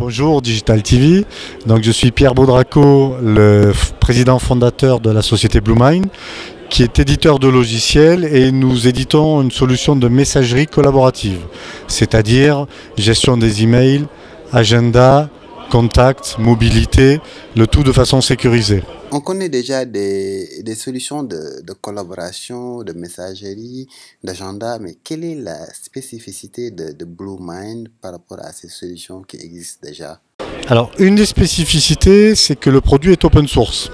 Bonjour Digital TV, donc je suis Pierre Baudraco, le président fondateur de la société Bluemind, qui est éditeur de logiciels et nous éditons une solution de messagerie collaborative, c'est-à-dire gestion des emails, agenda, contacts, mobilité, le tout de façon sécurisée. On connaît déjà des solutions de collaboration, de messagerie, d'agenda, mais quelle est la spécificité de Bluemind par rapport à ces solutions qui existent déjà? Alors, une des spécificités, c'est que le produit est open source.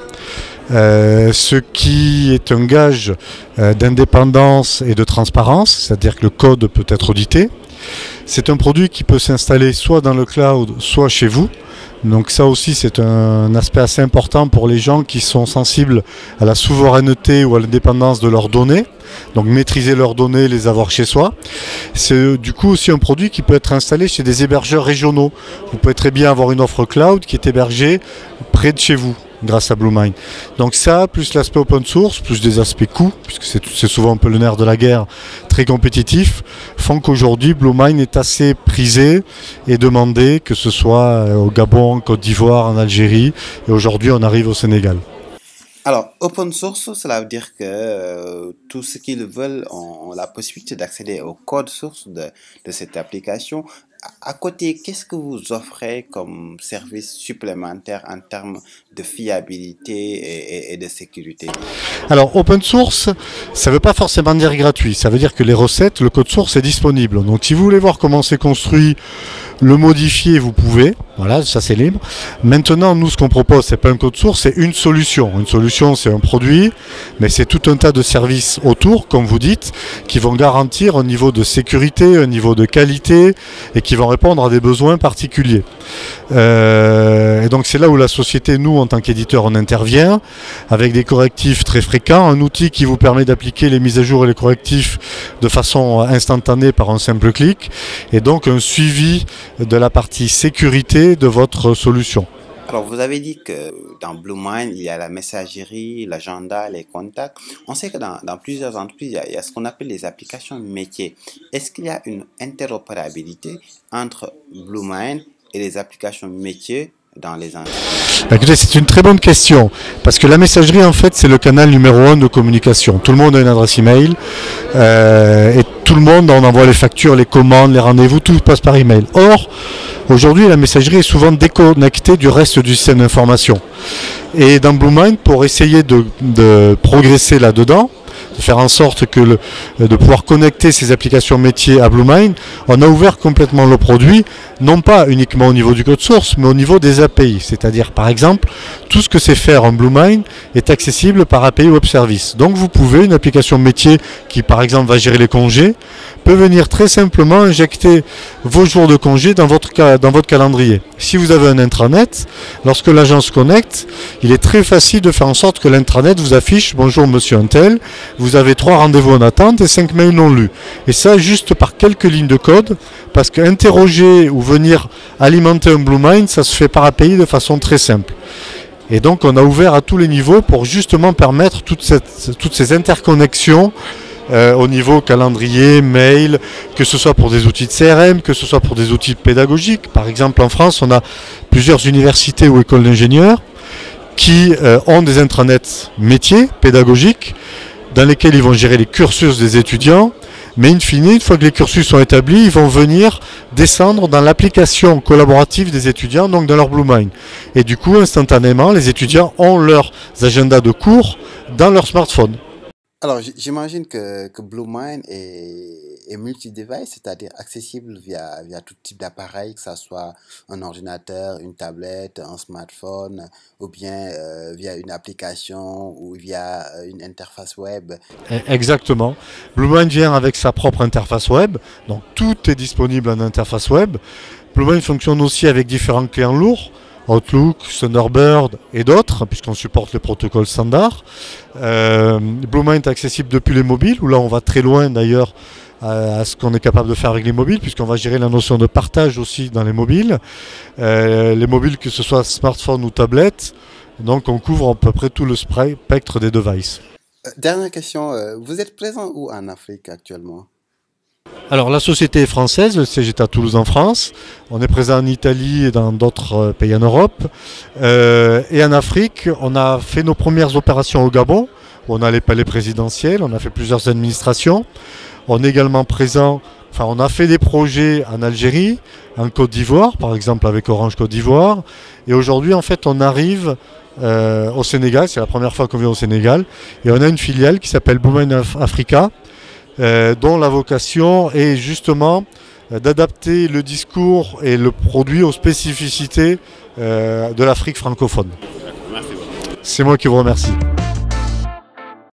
Ce qui est un gage d'indépendance et de transparence, c'est-à-dire que le code peut être audité. C'est un produit qui peut s'installer soit dans le cloud, soit chez vous. Donc ça aussi c'est un aspect assez important pour les gens qui sont sensibles à la souveraineté ou à l'indépendance de leurs données. Donc maîtriser leurs données, les avoir chez soi. C'est du coup aussi un produit qui peut être installé chez des hébergeurs régionaux. Vous pouvez très bien avoir une offre cloud qui est hébergée près de chez vous grâce à Bluemind. Donc ça, plus l'aspect open source, plus des aspects coûts, puisque c'est souvent un peu le nerf de la guerre, très compétitif, font qu'aujourd'hui Bluemind est assez prisé et demandé, que ce soit au Gabon, Côte d'Ivoire, en Algérie, et aujourd'hui on arrive au Sénégal. Alors, open source, cela veut dire que tous ceux qui le veulent ont la possibilité d'accéder au code source de cette application. À côté, qu'est-ce que vous offrez comme service supplémentaire en termes de fiabilité et de sécurité? Alors, open source, ça ne veut pas forcément dire gratuit. Ça veut dire que les recettes, le code source est disponible. Donc, si vous voulez voir comment c'est construit, le modifier, vous pouvez. Voilà, ça c'est libre. Maintenant, nous, ce qu'on propose, c'est pas un code source, c'est une solution. Une solution, c'est un produit, mais c'est tout un tas de services autour, comme vous dites, qui vont garantir un niveau de sécurité, un niveau de qualité, et qui vont répondre à des besoins particuliers. Et donc, c'est là où la société, nous, en tant qu'éditeur, on intervient, avec des correctifs très fréquents, un outil qui vous permet d'appliquer les mises à jour et les correctifs de façon instantanée par un simple clic, et donc un suivi de la partie sécurité de votre solution. Alors, vous avez dit que dans Bluemind, il y a la messagerie, l'agenda, les contacts. On sait que dans plusieurs entreprises, il y a ce qu'on appelle les applications métiers. Est-ce qu'il y a une interopérabilité entre Bluemind et les applications métiers dans les entreprises? Écoutez, c'est une très bonne question, parce que la messagerie, en fait, c'est le canal numéro 1 de communication. Tout le monde a une adresse email, et tout le monde, on envoie les factures, les commandes, les rendez-vous, tout passe par email. Or, aujourd'hui, la messagerie est souvent déconnectée du reste du système d'information. Et dans Bluemind, pour essayer de progresser là-dedans, de faire en sorte de pouvoir connecter ces applications métiers à Bluemind, on a ouvert complètement le produit, non pas uniquement au niveau du code source, mais au niveau des API. C'est-à-dire, par exemple, tout ce que c'est faire en Bluemind est accessible par API Web Service. Donc vous pouvez, une application métier qui, par exemple, va gérer les congés, peut venir très simplement injecter vos jours de congé dans votre calendrier. Si vous avez un intranet, lorsque l'agent se connecte, il est très facile de faire en sorte que l'intranet vous affiche « Bonjour monsieur Untel, vous avez 3 rendez-vous en attente et 5 mails non lus ». Et ça, juste par quelques lignes de code, parce qu'interroger ou venir alimenter un Bluemind, ça se fait par API de façon très simple. Et donc on a ouvert à tous les niveaux pour justement permettre toutes ces interconnexions au niveau calendrier, mail, que ce soit pour des outils de CRM, que ce soit pour des outils pédagogiques. Par exemple, en France, on a plusieurs universités ou écoles d'ingénieurs qui ont des intranets métiers pédagogiques dans lesquels ils vont gérer les cursus des étudiants. Mais in fine, une fois que les cursus sont établis, ils vont venir descendre dans l'application collaborative des étudiants, donc dans leur Bluemind. Et du coup, instantanément, les étudiants ont leurs agendas de cours dans leur smartphone. Alors, j'imagine que Bluemind est multi-device, c'est-à-dire accessible via tout type d'appareil, que ce soit un ordinateur, une tablette, un smartphone, ou bien via une application ou via une interface web. Exactement. Bluemind vient avec sa propre interface web, donc tout est disponible en interface web. Bluemind fonctionne aussi avec différents clients lourds, Outlook, Thunderbird et d'autres, puisqu'on supporte les protocoles standards. Bluemind est accessible depuis les mobiles, où là on va très loin d'ailleurs à ce qu'on est capable de faire avec les mobiles, puisqu'on va gérer la notion de partage aussi dans les mobiles. Les mobiles, que ce soit smartphone ou tablette, donc on couvre à peu près tout le spectre des devices. Dernière question, vous êtes présent où en Afrique actuellement? Alors la société est française, le siège est à Toulouse en France. On est présent en Italie et dans d'autres pays en Europe. Et en Afrique, on a fait nos premières opérations au Gabon, où on a les palais présidentiels, on a fait plusieurs administrations. On est également présent, enfin on a fait des projets en Algérie, en Côte d'Ivoire, par exemple avec Orange Côte d'Ivoire. Et aujourd'hui en fait on arrive au Sénégal, c'est la première fois qu'on vient au Sénégal. Et on a une filiale qui s'appelle Boomen Africa, dont la vocation est justement d'adapter le discours et le produit aux spécificités de l'Afrique francophone. Merci beaucoup. C'est moi qui vous remercie.